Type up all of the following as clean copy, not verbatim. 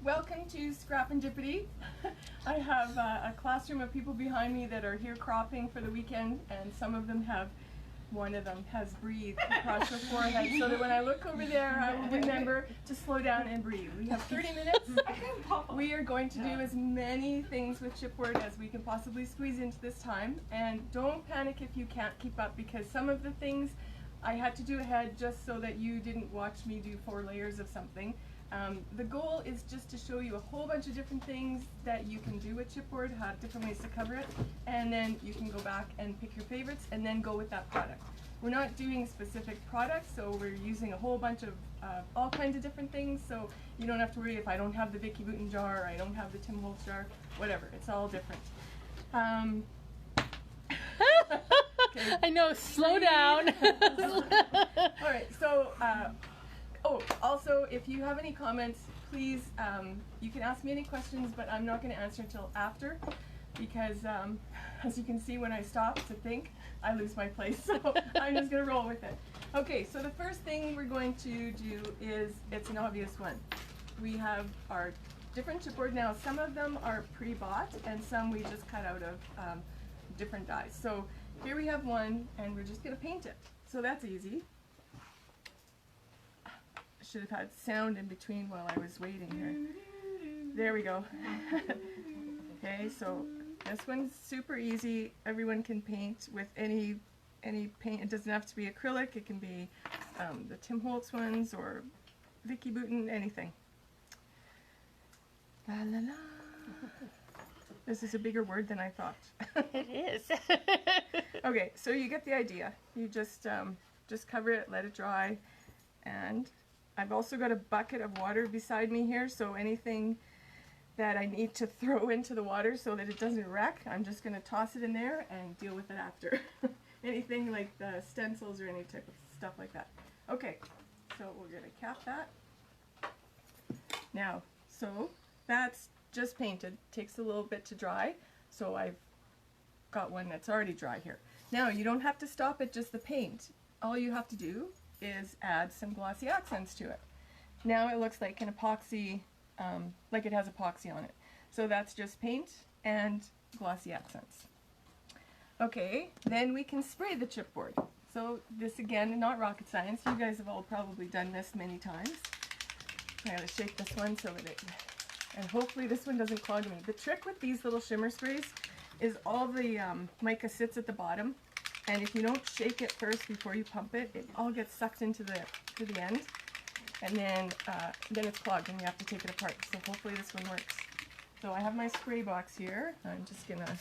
Welcome to Scrapendipity. I have a classroom of people behind me that are here cropping for the weekend, and some of them have, one of them has breathed across her forehead, so that when I look over there I will remember to slow down and breathe. We have 30 minutes. We are going to do as many things with chipboard as we can possibly squeeze into this time, and don't panic if you can't keep up, because some of the things I had to do ahead just so that you didn't watch me do 4 layers of something. The goal is just to show you a whole bunch of different things that you can do with chipboard, have different ways to cover it, and then you can go back and pick your favorites and then go with that product. We're not doing specific products, so we're using a whole bunch of all kinds of different things, so you don't have to worry if I don't have the Vicky Bouton jar or I don't have the Tim Holtz jar, whatever, it's all different. Okay. I know, slow down. Alright, so oh, also, if you have any comments, please, you can ask me any questions, but I'm not going to answer until after, because as you can see, when I stop to think, I lose my place, so I'm just going to roll with it. Okay, so the first thing we're going to do is, it's an obvious one. We have our different chipboard. Now, some of them are pre-bought, and some we just cut out of different dyes. So here we have one, and we're just going to paint it. So that's easy. Should have had sound in between while I was waiting here. There we go. Okay, so this one's super easy. Everyone can paint with any paint. It doesn't have to be acrylic. It can be the Tim Holtz ones or Vicky Bouton, anything. La la la. This is a bigger word than I thought. It is. Okay, so you get the idea. You just cover it, let it dry, and I've also got a bucket of water beside me here, so anything that I need to throw into the water so that it doesn't wreck, I'm just going to toss it in there and deal with it after. Anything like the stencils or any type of stuff like that. Okay, so we're going to cap that. Now, so that's just painted. Takes a little bit to dry, so I've got one that's already dry here. Now, you don't have to stop at just the paint. All you have to do is add some glossy accents to it. Now it looks like an epoxy, like it has epoxy on it. So that's just paint and glossy accents. Okay, then we can spray the chipboard. So this, again, not rocket science. You guys have all probably done this many times. I gotta shake this one so that it, and hopefully this one doesn't clog me. The trick with these little shimmer sprays is all the mica sits at the bottom, and if you don't shake it first before you pump it, it all gets sucked into the end, and then it's clogged and you have to take it apart. So hopefully this one works. So I have my spray box here. I'm just gonna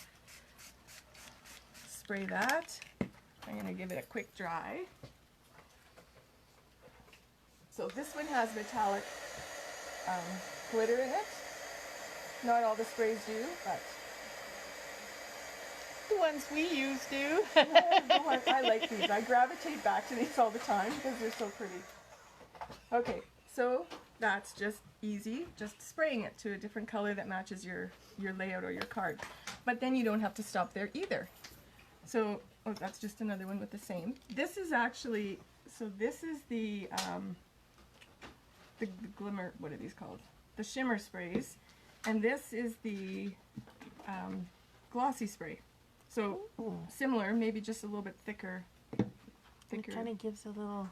spray that. I'm gonna give it a quick dry. So this one has metallic glitter in it. Not all the sprays do, but The ones we use do. I like these. I gravitate back to these all the time because they're so pretty. Okay, so that's just easy, just spraying it to a different color that matches your layout or your card. But then you don't have to stop there either. So, oh, that's just another one with the same. This is actually, so this is the glimmer, what are these called? The Shimmer Sprays. And this is the Glossy Spray. So similar, maybe just a little bit thicker. It kind of gives a little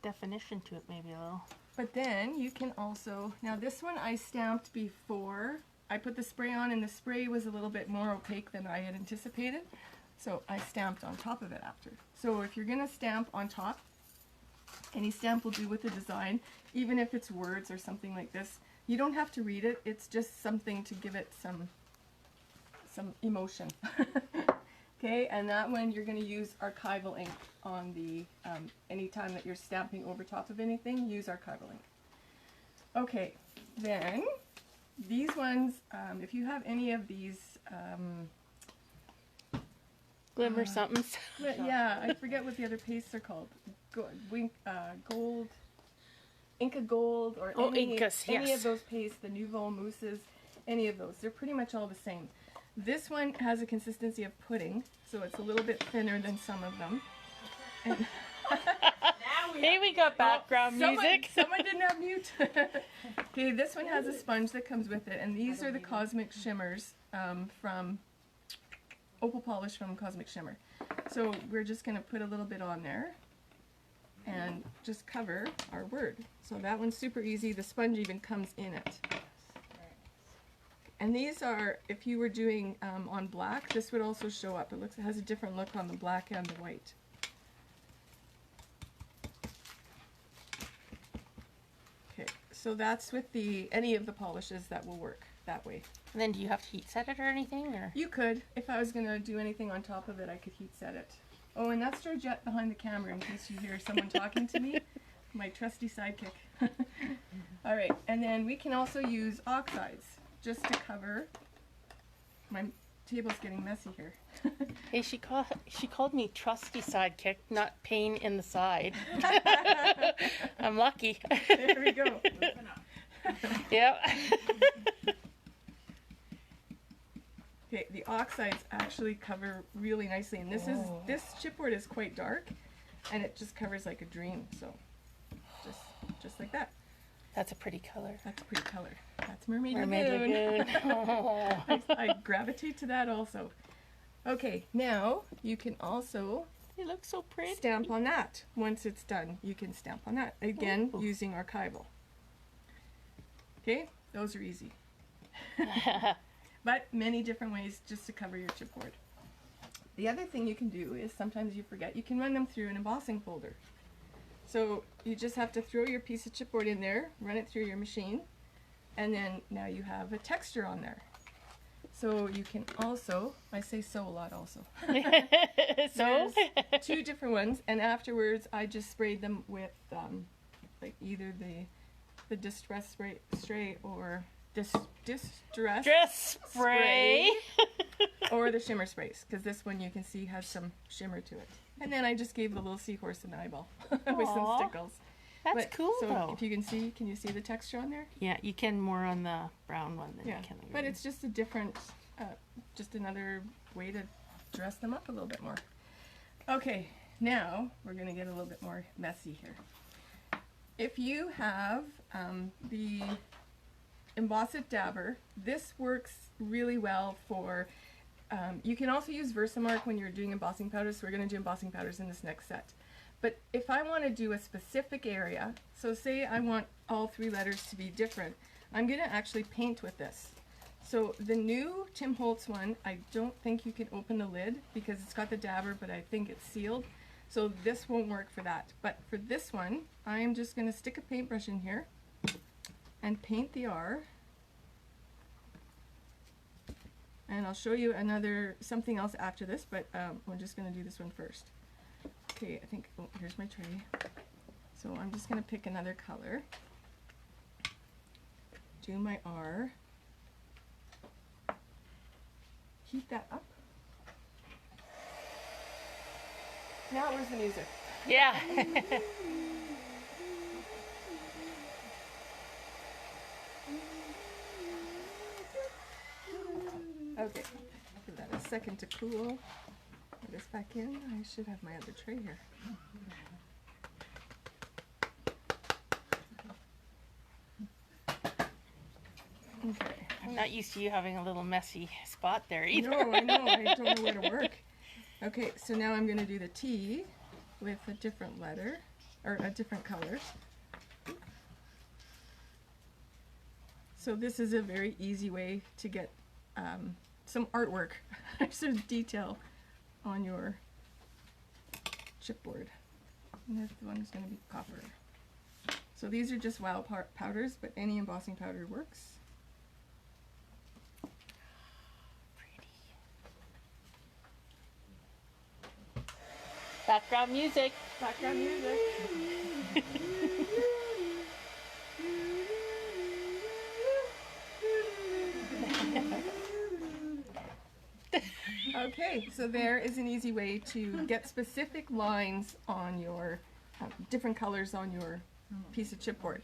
definition to it, maybe a little. But then you can also, now this one I stamped before I put the spray on, and the spray was a little bit more opaque than I had anticipated. So I stamped on top of it after. So if you're going to stamp on top, any stamp will do with the design, even if it's words or something like this. You don't have to read it, it's just something to give it some emotion. Okay, and that one you're going to use archival ink on the, anytime that you're stamping over top of anything, use archival ink. Okay, then these ones, if you have any of these, Glimmer somethings. yeah, I forget what the other pastes are called. Gold, Inca Gold, or any of those pastes, the Nouveau Mousses, any of those. They're pretty much all the same. This one has a consistency of pudding, so it's a little bit thinner than some of them. And Now Hey, we got background music. Someone didn't have mute. Okay, this one has a sponge that comes with it, and these are the Cosmic Shimmers from Opal Polish from Cosmic Shimmer. So we're just going to put a little bit on there and just cover our word. So that one's super easy. The sponge even comes in it. And these are, if you were doing on black, this would also show up. It has a different look on the black and the white. Okay, so that's with any of the polishes that will work that way. And then do you have to heat set it or anything? Or? You could. If I was going to do anything on top of it, I could heat set it. Oh, and that's Georgette behind the camera in case you hear someone talking to me. My trusty sidekick. All right, and then we can also use oxides just to cover. My table's getting messy here. Hey, she called me trusty sidekick, not pain in the side. I'm lucky. There we go. Yep. Okay, the oxides actually cover really nicely, and this chipboard is quite dark, and it just covers like a dream. So, just like that. That's a pretty color. That's a pretty color. That's Mermaid Lagoon. I gravitate to that also. Okay, now you can also It looks so pretty. stamp on that. Once it's done, you can stamp on that. Again, using archival. Okay, those are easy. But many different ways just to cover your chipboard. The other thing you can do is sometimes you forget, you can run them through an embossing folder. So you just have to throw your piece of chipboard in there, run it through your machine, and then now you have a texture on there. So you can also, I say so a lot also. So? There's 2 different ones, and afterwards I just sprayed them with like either the distress spray or distress spray or the shimmer sprays, because this one you can see has some shimmer to it. And then I just gave the little seahorse an eyeball with some stickles. That's cool, so though. If you can you see the texture on there? Yeah, you can more on the brown one than you can the green. But it's just a different, just another way to dress them up a little bit more. Okay, now we're going to get a little bit more messy here. If you have the Emboss It Dabber, this works really well for, you can also use Versamark when you're doing embossing powders, so we're going to do embossing powders in this next set. But if I want to do a specific area, so say I want all 3 letters to be different, I'm going to actually paint with this. So the new Tim Holtz one, I don't think you can open the lid because it's got the dabber, but I think it's sealed. So this won't work for that. But for this one, I'm just going to stick a paintbrush in here and paint the R. And I'll show you something else after this, but we're just going to do this one first. Okay, I think, oh, here's my tray. So I'm just going to pick another color. Do my R. Heat that up. Now where's the music? Yeah. Okay, give that a second to cool. Put this back in. I should have my other tray here. Okay. I'm not used to you having a little messy spot there either. No, I know. I don't know where to work. Okay, so now I'm going to do the T with a different letter, or a different color. So this is a very easy way to get some artwork, some detail on your chipboard. And this one is going to be copper. So these are just wild powders, but any embossing powder works. Background music. Background music. Okay, so there is an easy way to get specific lines on your different colors on your piece of chipboard.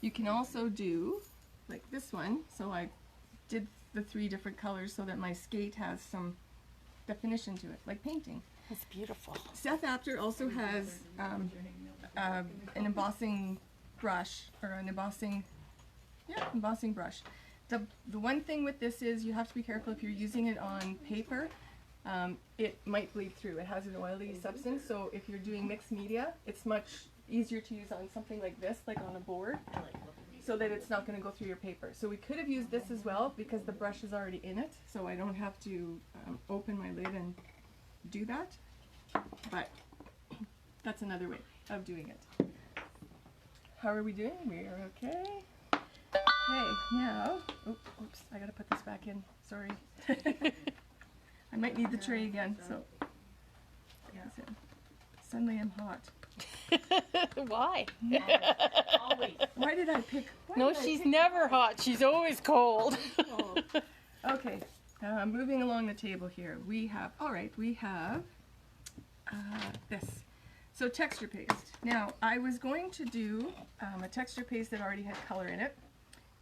You can also do like this one. So I did the 3 different colors so that my skate has some definition to it, like painting. It's beautiful. Seth Apter also has an embossing brush, or an embossing brush. The one thing with this is you have to be careful if you're using it on paper. It might bleed through. It has an oily substance, so if you're doing mixed media, it's much easier to use on something like this, like on a board, so that it's not going to go through your paper. So we could have used this as well because the brush is already in it, so I don't have to open my lid and do that, but that's another way of doing it. How are we doing? We are okay. Okay, now, oops, I gotta put this back in, sorry. I might need the tray again, so. Suddenly I'm hot. Why? Always. Why did I pick? No, she's never hot. She's always cold. Okay, moving along the table here, we have, this. So texture paste. Now, I was going to do a texture paste that already had color in it,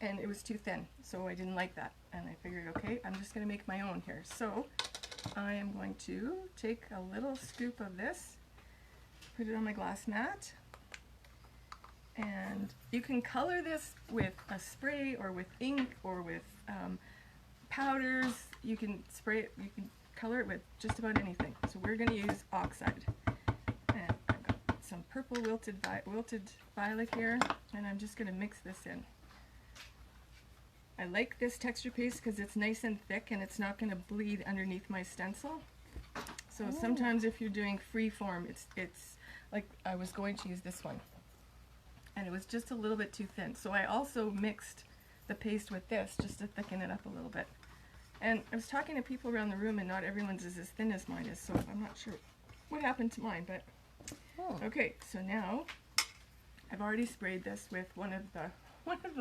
and it was too thin, so I didn't like that. And I figured, okay, I'm just going to make my own here. So I am going to take a little scoop of this, put it on my glass mat, and you can color this with a spray or with ink or with powders. You can spray it, you can color it with just about anything. So we're going to use oxide. And I've got some purple wilted violet here, and I'm just going to mix this in. I like this texture paste because it's nice and thick and it's not going to bleed underneath my stencil. So sometimes if you're doing free form, it's like I was going to use this one, and it was just a little bit too thin. So I also mixed the paste with this just to thicken it up a little bit. And I was talking to people around the room, and not everyone's is as thin as mine is, so I'm not sure what happened to mine, but okay. So now I've already sprayed this with one of the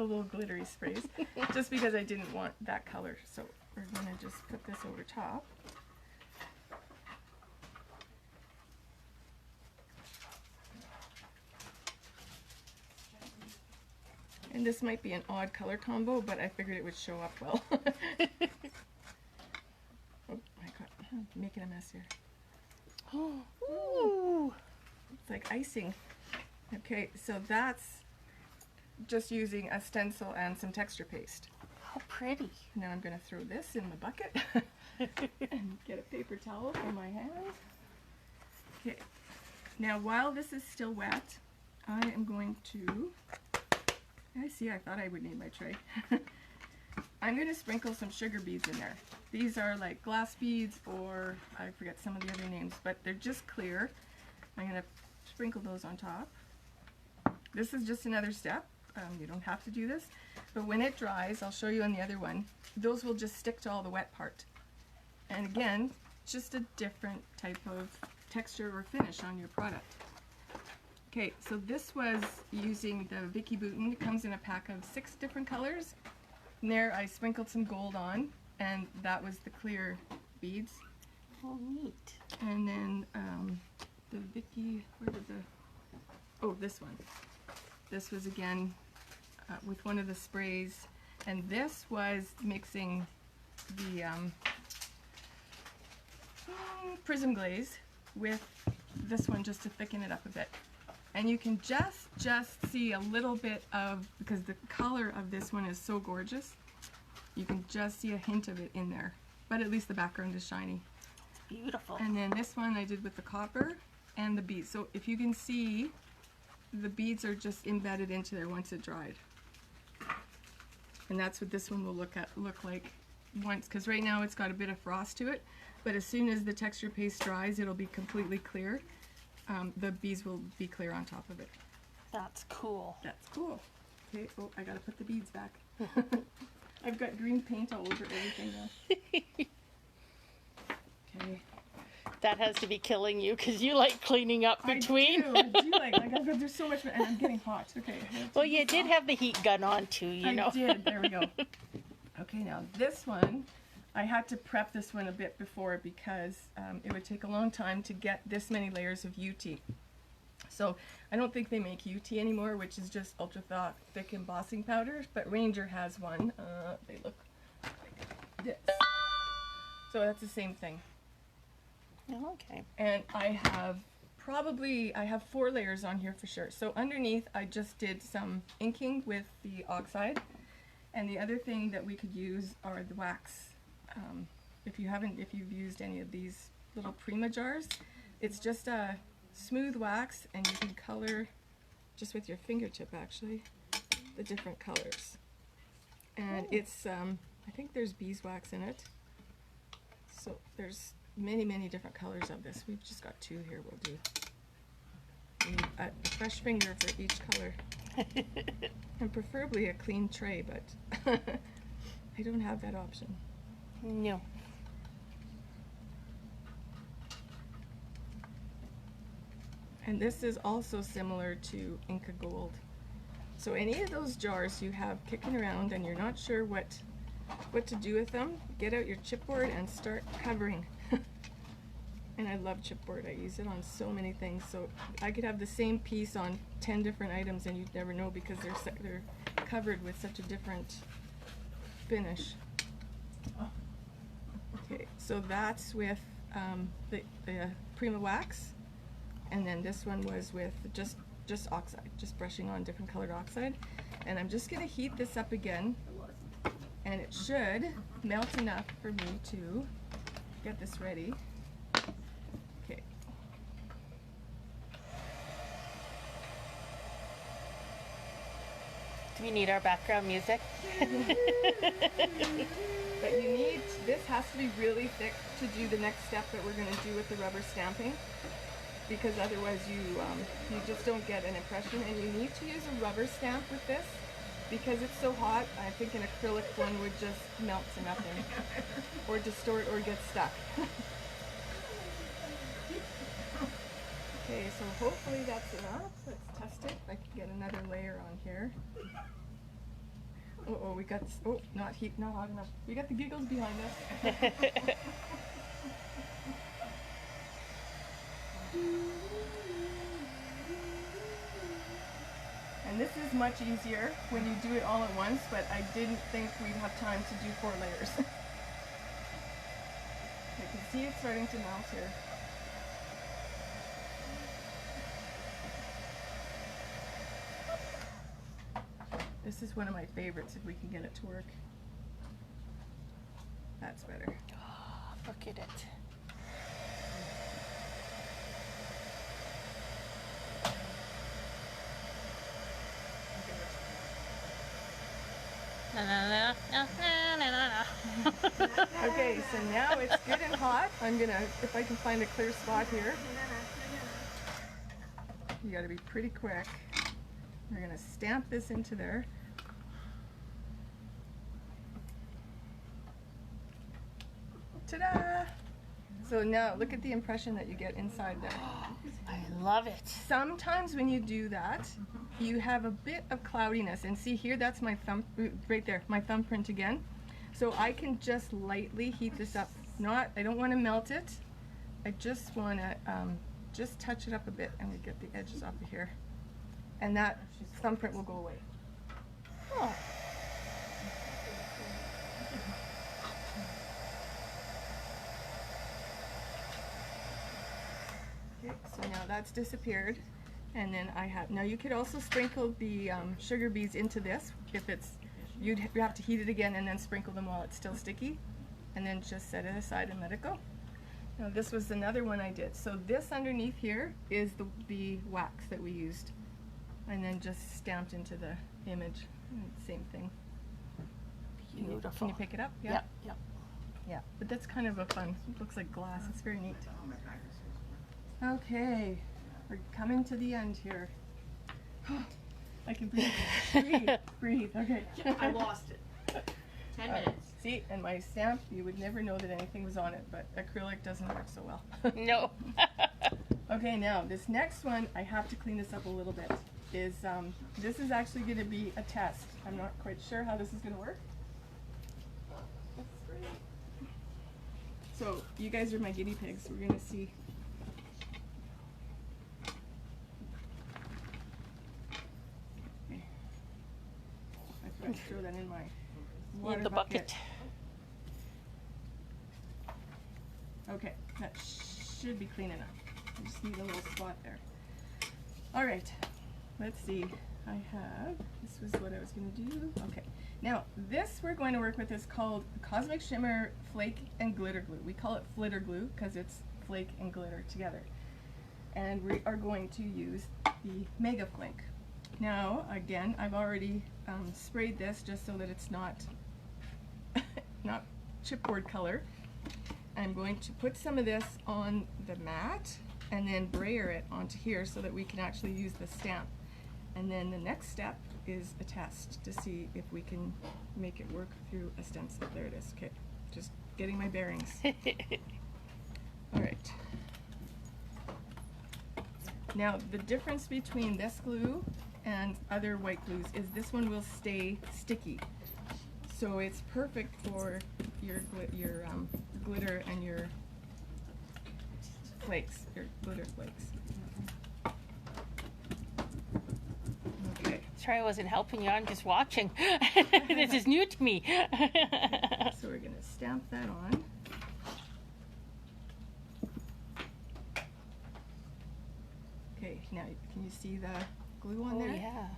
little glittery sprays, just because I didn't want that color. So we're gonna just put this over top. And this might be an odd color combo, but I figured it would show up well. Oh my god, I'm making a mess here. Ooh. It's like icing. Okay, so that's just using a stencil and some texture paste. How pretty. Now I'm going to throw this in the bucket and get a paper towel for my hands. Okay, now while this is still wet, I am going to, I thought I would need my tray. I'm going to sprinkle some sugar beads in there. These are like glass beads, or I forget some of the other names, but they're just clear. I'm going to sprinkle those on top. This is just another step. You don't have to do this, but when it dries, I'll show you on the other one, those will just stick to all the wet part. And again, just a different type of texture or finish on your product. Okay, so this was using the Vicky Bouton. It comes in a pack of 6 different colors. And there I sprinkled some gold on, and that was the clear beads. Oh, neat. And then the Vicky, where did this one. This was again with one of the sprays, and this was mixing the prism glaze with this one just to thicken it up a bit. And you can just see a little bit of, because the color of this one is so gorgeous, you can just see a hint of it in there, but at least the background is shiny. Beautiful. And then this one I did with the copper and the beads. So if you can see, the beads are just embedded into there once it dried. And that's what this one will look like once, because right now it's got a bit of frost to it, but as soon as the texture paste dries, it'll be completely clear. The beads will be clear on top of it. That's cool. That's cool. Okay, oh, I gotta put the beads back. I've got green paint all over everything now. Okay. That has to be killing you because you like cleaning up between. I do like there's so much, and I'm getting hot. Okay. Well, you did have the heat gun on too, you know. I did. There we go. Okay, now this one, I had to prep this one a bit before because it would take a long time to get this many layers of UT. So I don't think they make UT anymore, which is just ultra thick embossing powders, but Ranger has one. They look like this. So that's the same thing. Oh, okay. And I have probably, I have 4 layers on here for sure. So underneath I just did some inking with the oxide, and the other thing that we could use are the wax. If you've used any of these little Prima jars, it's just a smooth wax, and you can color just with your fingertip actually the different colors. And it's I think there's beeswax in it, so there's many different colors of this. We've just got 2 here. We'll do. We need a fresh finger for each color. And preferably a clean tray, but I don't have that option. No. And this is also similar to Inca Gold. So any of those jars you have kicking around and you're not sure what to do with them, get out your chipboard and start covering. And I love chipboard. I use it on so many things. So I could have the same piece on 10 different items and you'd never know because they're covered with such a different finish. Okay, so that's with the Prima wax, and then this one was with just oxide, just brushing on different colored oxide. And I'm just going to heat this up again, and it should melt enough for me to get this ready. Okay. Do we need our background music? But you need, this has to be really thick to do the next step that we're going to do with the rubber stamping, because otherwise you just don't get an impression. And you need to use a rubber stamp with this because it's so hot. I think an acrylic one would just melt to nothing or distort or get stuck. Okay, so hopefully that's enough. Let's test it. I can get another layer on here. Oh, we got, oh, not hot enough. We got the giggles behind us. And this is much easier when you do it all at once, but I didn't think we'd have time to do 4 layers. You can see it's starting to melt here. This is one of my favorites if we can get it to work. That's better. Oh, look at it. Okay, so now it's good and hot. I'm gonna, if I can find a clear spot here. You gotta be pretty quick. We're gonna stamp this into there. Ta-da! So now look at the impression that you get inside there. I love it. Sometimes when you do that, you have a bit of cloudiness, and see here, that's my thumb, right there, my thumbprint again. So I can just lightly heat this up. I don't want to melt it. I just want to just touch it up a bit, and we get the edges off of here. And that thumbprint will go away. Oh. Okay, so now that's disappeared. And then I have, now you could also sprinkle the sugar beads into this. If it's, you have to heat it again and then sprinkle them while it's still sticky. And then just set it aside and let it go. Now this was another one I did. So this underneath here is the wax that we used. And then just stamped into the image. Same thing. Beautiful. Can you pick it up? Yeah. Yep, yep. Yeah, but that's kind of a fun, it looks like glass. It's very neat. Okay, we're coming to the end here. I can breathe. Breathe, breathe, okay. I lost it. 10 minutes. See, and my stamp, you would never know that anything was on it, but acrylic doesn't work so well. No. Okay, now this next one, I have to clean this up a little bit. This is actually going to be a test. I'm not quite sure how this is going to work. So you guys are my guinea pigs. We're going to see. Okay. I forgot to throw that in my water In the bucket. Okay, that should be clean enough. I just need a little spot there. All right, let's see. This was what I was going to do. Okay, now this we're going to work with is called Cosmic Shimmer Flake and Glitter Glue. We call it flitter glue because it's flake and glitter together. And we are going to use the Mega Flake. Now, again, I've already sprayed this just so that it's not chipboard color. I'm going to put some of this on the mat and then brayer it onto here so that we can actually use the stamp. And then the next step is a test to see if we can make it work through a stencil. There it is. Okay, just getting my bearings. All right. Now, the difference between this glue and other white glues is this one will stay sticky. So it's perfect for your glitter and your flakes, your glitter flakes. Okay. Sorry I wasn't helping you, I'm just watching. This is new to me. So we're going to stamp that on. Okay, now can you see the glue on there? Yeah.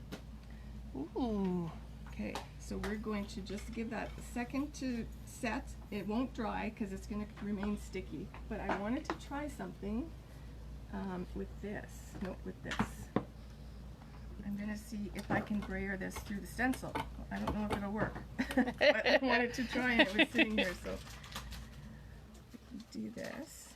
Ooh. Okay, so we're going to just give that a second to set. It won't dry because it's going to remain sticky. But I wanted to try something with this. No, with this. I'm going to see if I can brayer this through the stencil. I don't know if it'll work. But I wanted to try and it was sitting here, so do this.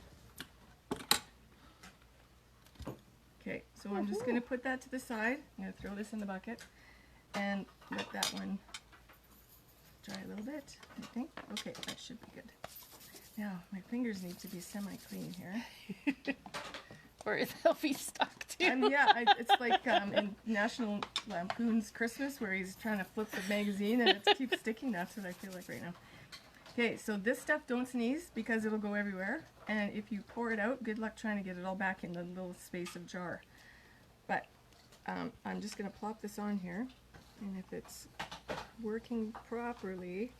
Okay, so I'm just going to put that to the side. I'm going to throw this in the bucket and let that one dry a little bit, I think. Okay, that should be good. Now, my fingers need to be semi-clean here. Or they'll be stuck too. Yeah, it's like in National Lampoon's Christmas where he's trying to flip the magazine and it keeps sticking. That's what I feel like right now. Okay, so this stuff, don't sneeze because it'll go everywhere. And if you pour it out, good luck trying to get it all back in the little space of jar. But I'm just going to plop this on here. And if it's working properly,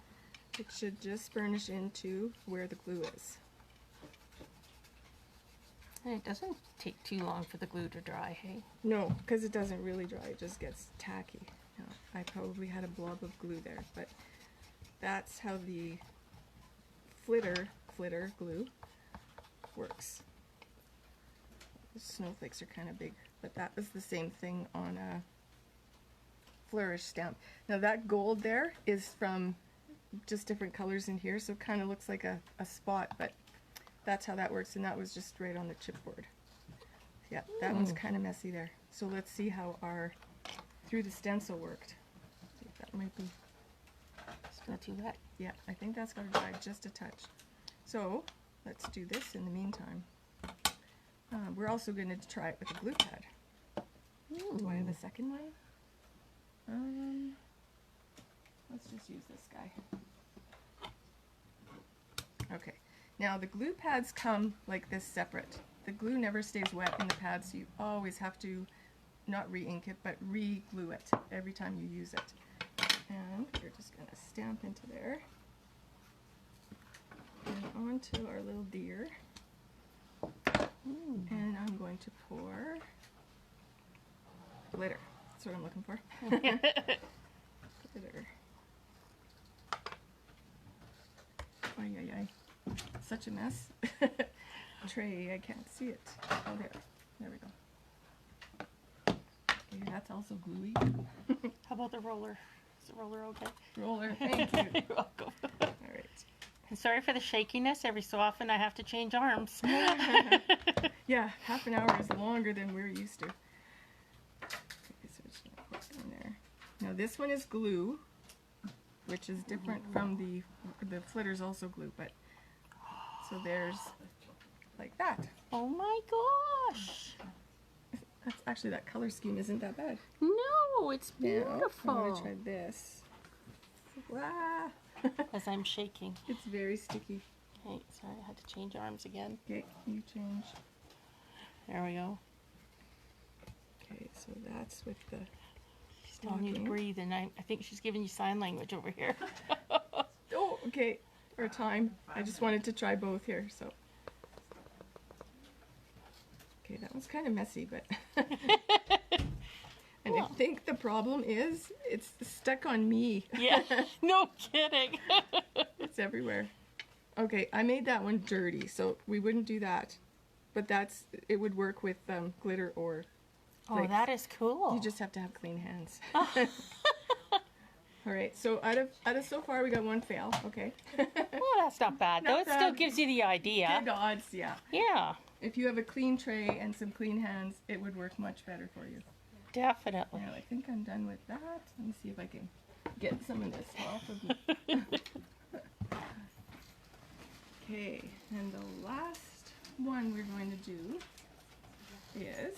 it should just burnish into where the glue is. And it doesn't take too long for the glue to dry, hey? No, because it doesn't really dry, it just gets tacky. Now, I probably had a blob of glue there, but that's how the flitter glue works. The snowflakes are kind of big, but that was the same thing on a flourish stamp. Now that gold there is from just different colors in here, so it kind of looks like a spot, but that's how that works, and that was just right on the chipboard. Yeah, that one's kind of messy there. So let's see how our through the stencil worked. That might be It's not too wet. Yeah, I think that's going to dry just a touch. So let's do this in the meantime. We're also going to try it with a glue pad. Do I have a second one? Let's just use this guy. Okay, now the glue pads come like this separate. The glue never stays wet in the pad, so you always have to not re-ink it, but re-glue it every time you use it. And we're just going to stamp into there. And onto our little deer. And I'm going to pour glitter. That's what I'm looking for. Glitter. Ay, ay, ay. Such a mess. Tray, I can't see it. Oh, there. There we go. Okay, that's also gluey. How about the roller? Is the roller okay? Roller, thank you. You're welcome. All right. And sorry for the shakiness. Every so often I have to change arms. Yeah, half an hour is longer than we're used to. Okay, so it's gonna put it in there. Now this one is glue, which is different from the flitter's also glue, but so there's like that. Oh my gosh. That's actually, that color scheme isn't that bad. No, it's Now, beautiful. I'm gonna try this. Wow. As I'm shaking. It's very sticky. Okay, sorry, I had to change arms again. Okay, you change. There we go. Okay, so that's with the She's telling you to stocking. breathe, and I think she's giving you sign language over here. Oh, okay. Our time. I just wanted to try both here, so. It's kind of messy, but... And I think the problem is it's stuck on me. Yeah, no kidding. It's everywhere. Okay, I made that one dirty, so we wouldn't do that. But it would work with glitter or flakes. Oh, that is cool. You just have to have clean hands. All right, so out of so far we got one fail. Okay. Well, that's not bad. Not Though it still bad. gives you the idea. Good odds, yeah. Yeah, If you have a clean tray and some clean hands, it would work much better for you. definitely. Now I think I'm done with that. Let me see if I can get some of this off of me. Okay, and the last one we're going to do is,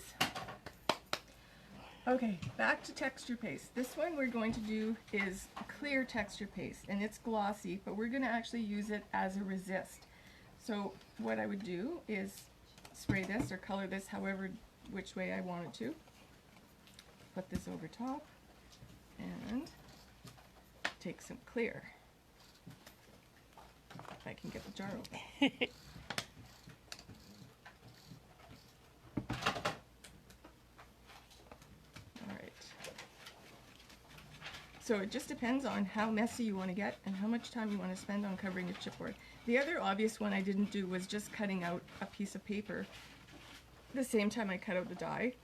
okay, back to texture paste. This one we're going to do is clear texture paste, and it's glossy, but we're going to actually use it as a resist. So what I would do is spray this or color this however, which way I want it to. Put this over top and take some clear. If I can get the jar open. Alright. So it just depends on how messy you want to get and how much time you want to spend on covering your chipboard. The other obvious one I didn't do was just cutting out a piece of paper the same time I cut out the die.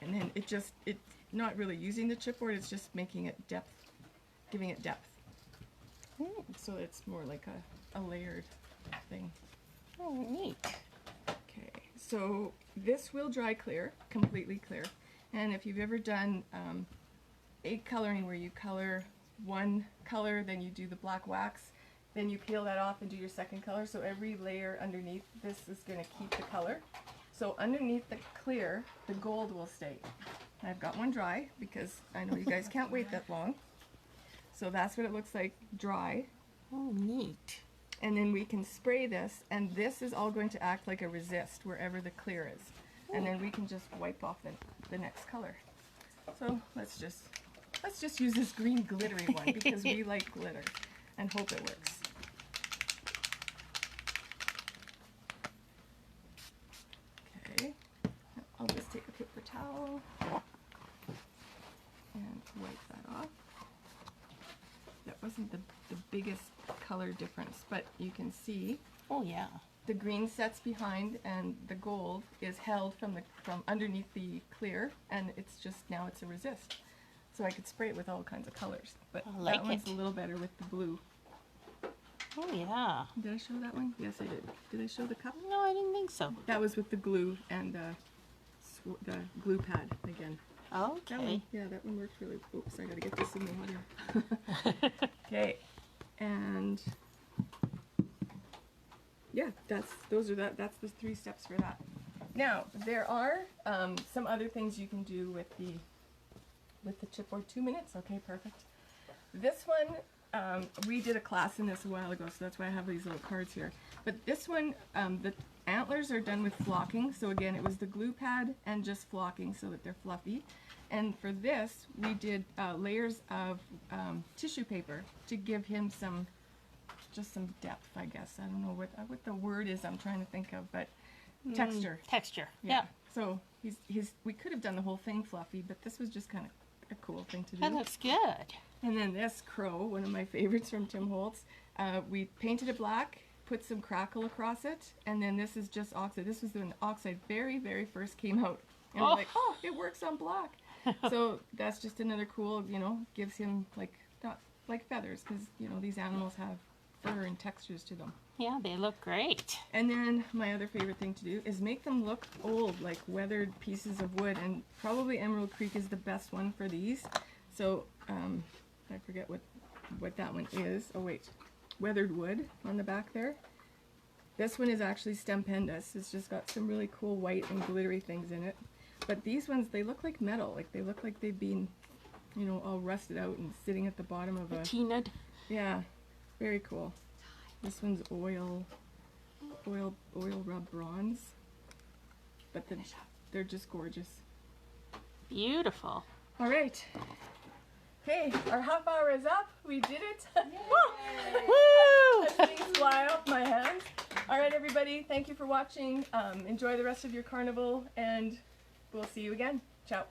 And then it's not really using the chipboard, it's just making it depth, giving it depth. So it's more like a layered thing. Oh, neat. Okay, so this will dry clear, completely clear. And if you've ever done egg coloring where you color one color, then you do the black wax, then you peel that off and do your second color. So every layer underneath this is going to keep the color. So underneath the clear, the gold will stay. I've got one dry because I know you guys can't wait that long. So that's what it looks like dry. Oh, neat. And then we can spray this, and this is all going to act like a resist wherever the clear is. And then we can just wipe off the next color. So let's just use this green glittery one because we like glitter and hope it works. Okay, I'll just take a paper towel and wipe that off. That wasn't the biggest color difference, but you can see Oh, yeah. the green sets behind and the gold is held from underneath the clear, and it's just now it's a resist. So I could spray it with all kinds of colors, but I like that one's it. a little better with the blue. Oh, yeah. Did I show that one? Yes, I did. Did I show the cup? No, I didn't think so. That was with the glue and the glue pad again. That Okay. one, yeah, that one worked really. Oops, I gotta get this in the water. Okay, and yeah, that's the 3 steps for that. Now there are some other things you can do with the chipboard. 2 minutes, okay, perfect. This one, we did a class in this a while ago, so that's why I have these little cards here. But this one, the antlers are done with flocking. So again, it was the glue pad and just flocking so that they're fluffy. And for this, we did layers of tissue paper to give him just some depth, I guess. I don't know what the word is I'm trying to think of, but texture. Texture. Yeah. So we could have done the whole thing fluffy, but this was just kind of a cool thing to do. That looks good. And then this crow, one of my favorites from Tim Holtz, we painted it black, put some crackle across it, and then this is just oxide. This was when oxide very, very first came out. And we're like, oh, it works on black. So that's just another cool, gives him not like feathers, because, these animals have fur and textures to them. Yeah, they look great. And then my other favorite thing to do is make them look old, like weathered pieces of wood, and probably Emerald Creek is the best one for these. So I forget what that one is. Oh wait, weathered wood on the back there. This one is actually Stempendous. It's just got some really cool white and glittery things in it. But these ones, they look like metal. Like they look like they've been, all rusted out and sitting at the bottom of a... Patinaed. Yeah, very cool. This one's oil rub bronze. But they're just gorgeous. Beautiful. All right. Hey, our half hour is up. We did it. Woo! As things fly off my hands. All right, everybody. Thank you for watching. Enjoy the rest of your carnival, and we'll see you again. Ciao.